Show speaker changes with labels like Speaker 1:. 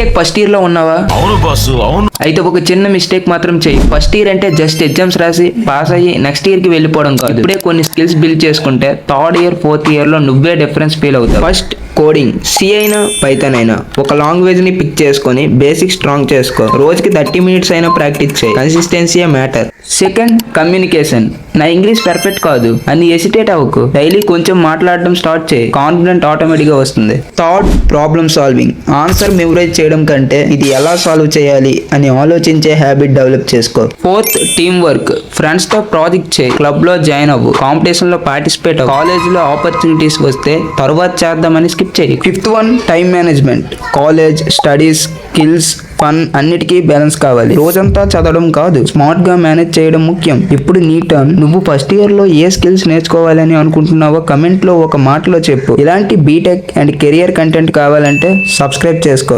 Speaker 1: BTech first year లో ఉన్నావా?
Speaker 2: అవును బాసు అవును.
Speaker 1: అయితే ఒక చిన్న మిస్టేక్ మాత్రం చేయి. ఫస్ట్ ఇయర్ అంటే జస్ట్ ఎగ్జామ్స్ రాసి పాస్ అయ్యి నెక్స్ట్ ఇయర్ కి వెళ్ళిపోవడం కాదు. ఇప్పుడే కొన్ని స్కిల్స్ బిల్డ్ చేసుకుంటే థర్డ్ ఇయర్ ఫోర్త్ ఇయర్ లో నువ్వే డిఫరెన్స్ ఫీల్ అవుతావు. ఫస్ట్ కోడింగ్, సి అయినా పైథాన్ అయినా ఒక లాంగ్వేజ్ ని పిక్ చేసుకొని బేసిక్ స్ట్రాంగ్ చేసుకో. రోజుకి 30 minutes అయినా ప్రాక్టీస్ చేయి. Consistency matter. Second communication. నా ఇంగ్లీష్ పర్ఫెక్ట్ కాదు అని ఎసిటేట్ అవ్వకు. డైలీ కొంచెం మాట్లాడడం స్టార్ట్ చేయి. కాన్ఫిడెంట్ ఆటోమేటిక్ గా వస్తుంది. Third problem solving. Answer memorize చేయడం కంటే ఇది ఎలా సాల్వ్ చేయాలి అని ఆలోచించే హ్యాబిట్ డెవలప్ చేసుకో. Fourth team work. ఫ్రెండ్స్ తో ప్రాజెక్ట్ చేయి. క్లబ్ లో జాయిన్ అవ్వు. కాంపిటీషన్ లో పార్టిసిపేట్ అవ్వు. కాలేజ్ లో ఆపర్చునిటీస్ వస్తే తర్వాత చేద్దామని స్కిప్ చేయి. Fifth one time management. College, studies, skills, fun అన్నిటికీ బ్యాలెన్స్ కావాలి. రోజంతా చదవడం కాదు, స్మార్ట్ గా మేనేజ్ చేయడం ముఖ్యం. ఇప్పుడు నీ టర్న్. నువ్వు ఫస్ట్ ఇయర్ లో ఏ స్కిల్స్ నేర్చుకోవాలని అనుకుంటున్నావో కమెంట్ లో ఒక మాటలో చెప్పు. ఇలాంటి బీటెక్ అండ్ కెరియర్ కంటెంట్ కావాలంటే సబ్స్క్రైబ్ చేసుకో.